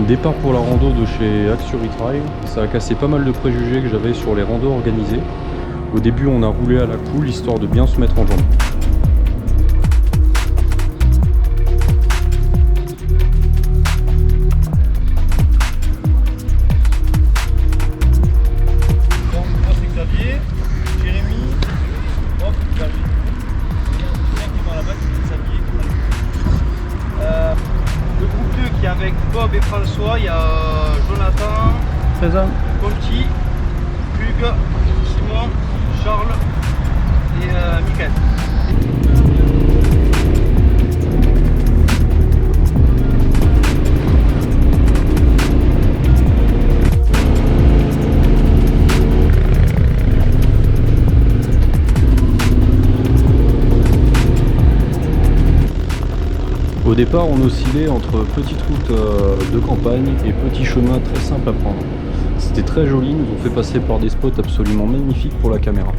Départ pour la rando de chez Axe Trail, ça a cassé pas mal de préjugés que j'avais sur les randos organisés. Au début on a roulé à la cool histoire de bien se mettre en jambe. Moi c'est Xavier, Jérémy, hop, Xavier. Bien qui est dans la bague, c'est Xavier. Le groupe 2 qui est avec Bob et François, il y a Jonathan, Présent. Conti, Hugues, Simon, Charles et Mickaël. Au départ on oscillait entre petites routes de campagne et petits chemins très simples à prendre. C'était très joli, nous ont fait passer par des spots absolument magnifiques pour la caméra.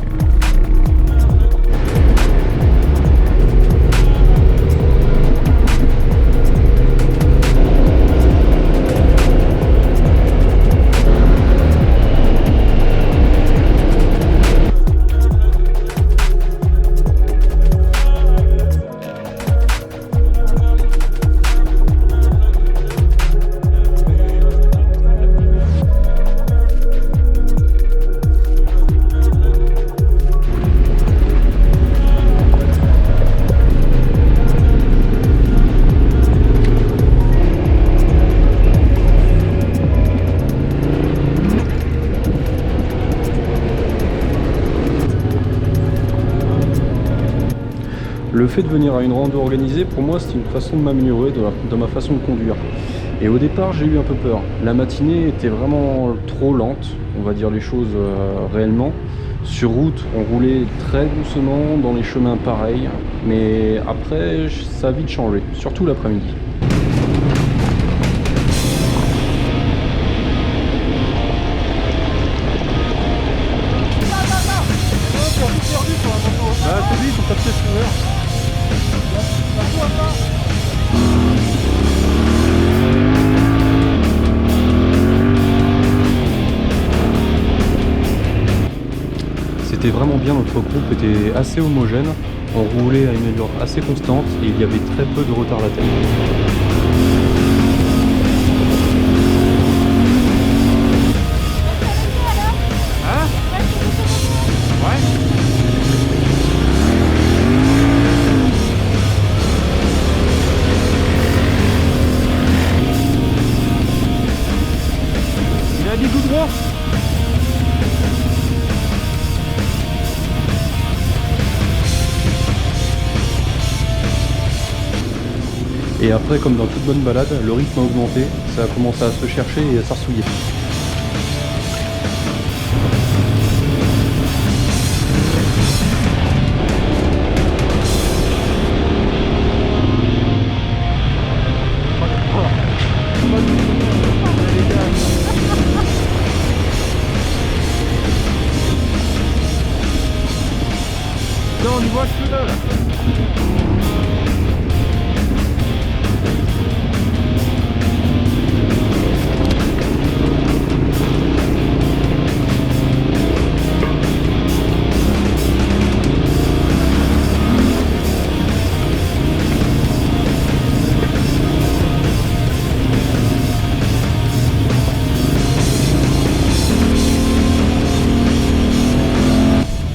Le fait de venir à une rando organisée, pour moi, c'est une façon de m'améliorer dans ma façon de conduire. Et au départ, j'ai eu un peu peur. La matinée était vraiment trop lente, on va dire les choses réellement. Sur route, on roulait très doucement dans les chemins pareils, mais après, ça a vite changé, surtout l'après-midi. Ah, c'est lui, son papier sur C'était vraiment bien, notre groupe était assez homogène, on roulait à une allure assez constante et il y avait très peu de retardataires. Hein? Ouais. Il a dit tout droit. Et après, comme dans toute bonne balade, le rythme a augmenté, ça a commencé à se chercher et à s'arsouiller. Non, on y voit le feu là.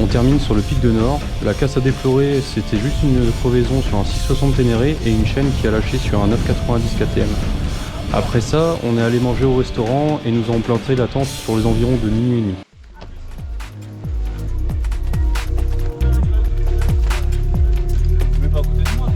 On termine sur le pic de Nord. La casse à déplorer, c'était juste une crevaison sur un 660 Ténéré et une chaîne qui a lâché sur un 990 KTM. Après ça, on est allé manger au restaurant et nous avons planté la tente sur les environs de minuit et demi. Mais pas à côté de moi.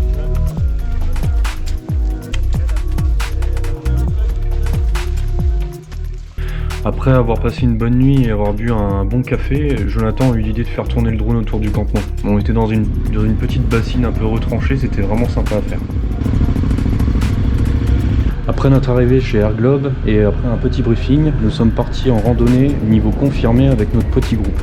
Après avoir passé une bonne nuit et avoir bu un bon café, Jonathan a eu l'idée de faire tourner le drone autour du campement. On était dans une petite bassine un peu retranchée, c'était vraiment sympa à faire. Après notre arrivée chez Air Globe et après un petit briefing, nous sommes partis en randonnée niveau confirmé avec notre petit groupe.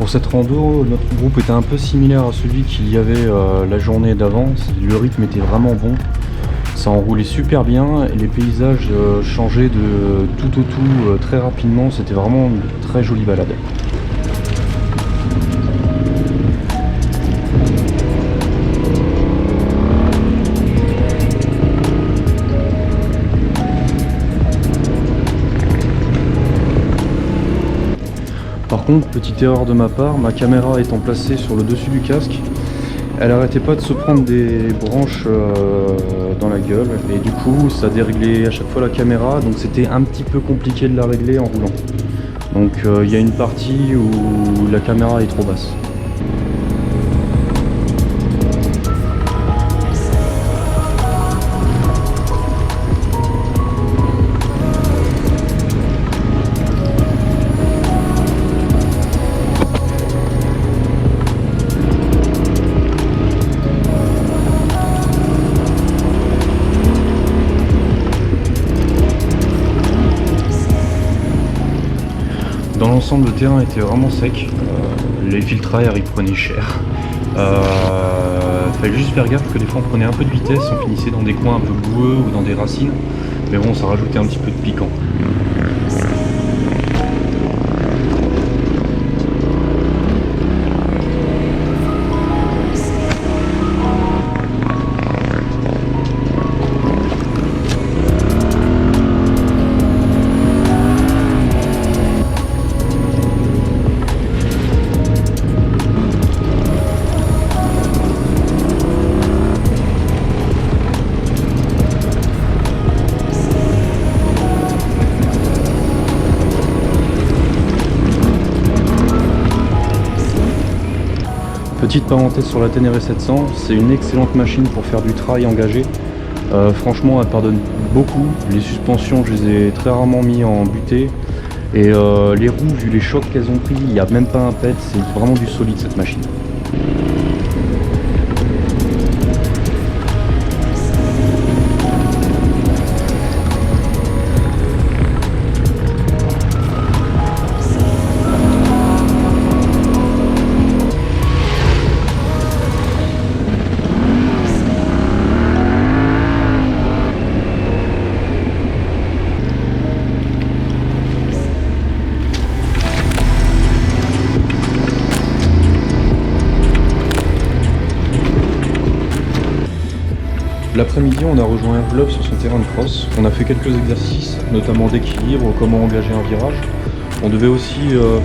Pour cette rando, notre groupe était un peu similaire à celui qu'il y avait la journée d'avant. Le rythme était vraiment bon. Ça enroulait super bien et les paysages changeaient de tout au tout très rapidement. C'était vraiment une très jolie balade. Par contre, petite erreur de ma part, ma caméra étant placée sur le dessus du casque, elle arrêtait pas de se prendre des branches dans la gueule et du coup ça déréglait à chaque fois la caméra, donc c'était un petit peu compliqué de la régler en roulant. Donc il y a une partie où la caméra est trop basse. Dans l'ensemble, le terrain était vraiment sec, les filtres à air ils prenaient cher. Fallait juste faire gaffe que des fois on prenait un peu de vitesse, on finissait dans des coins un peu boueux ou dans des racines, mais bon, ça rajoutait un petit peu de piquant. Petite parenthèse sur la Ténéré 700, c'est une excellente machine pour faire du trail engagé. Franchement, elle pardonne beaucoup. Les suspensions, je les ai très rarement mis en butée. Et les roues, vu les chocs qu'elles ont pris, il n'y a même pas un pet, c'est vraiment du solide cette machine. L'après-midi, on a rejoint Airglobe sur son terrain de cross. On a fait quelques exercices, notamment d'équilibre, comment engager un virage. On devait aussi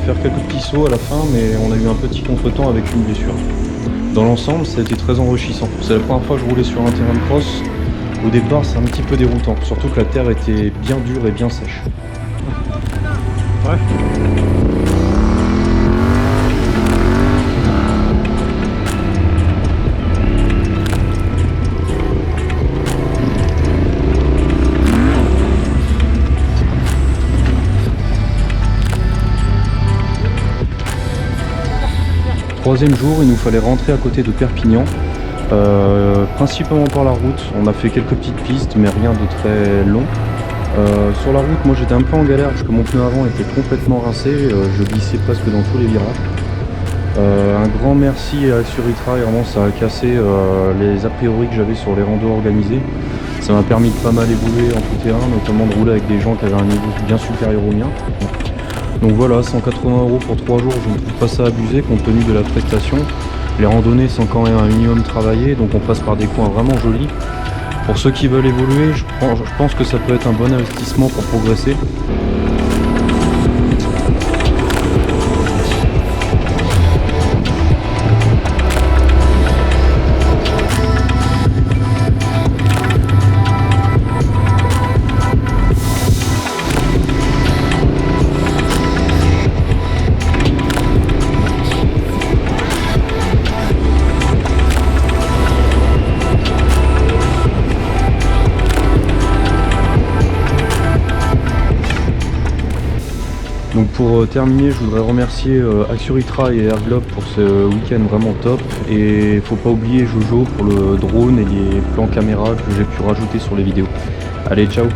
faire quelques petits sauts à la fin, mais on a eu un petit contretemps avec une blessure. Dans l'ensemble, ça a été très enrichissant. C'est la première fois que je roulais sur un terrain de cross. Au départ, c'est un petit peu déroutant, surtout que la terre était bien dure et bien sèche. Ouais. Troisième jour, il nous fallait rentrer à côté de Perpignan, principalement par la route. On a fait quelques petites pistes, mais rien de très long. Sur la route, moi j'étais un peu en galère parce que mon pneu avant était complètement rincé, je glissais presque dans tous les virages. Un grand merci à Axuritra, vraiment ça a cassé les a priori que j'avais sur les randos organisés. Ça m'a permis de pas mal évoluer en tout terrain, notamment de rouler avec des gens qui avaient un niveau bien supérieur au mien. Donc voilà, 180 € pour 3 jours, je ne trouve pas ça abusé compte tenu de la prestation. Les randonnées sont quand même un minimum travaillées, donc on passe par des coins vraiment jolis. Pour ceux qui veulent évoluer, je pense que ça peut être un bon investissement pour progresser. Donc pour terminer, je voudrais remercier Axuritra et Airglobe pour ce week-end vraiment top. Et faut pas oublier Jojo pour le drone et les plans caméra que j'ai pu rajouter sur les vidéos. Allez, ciao!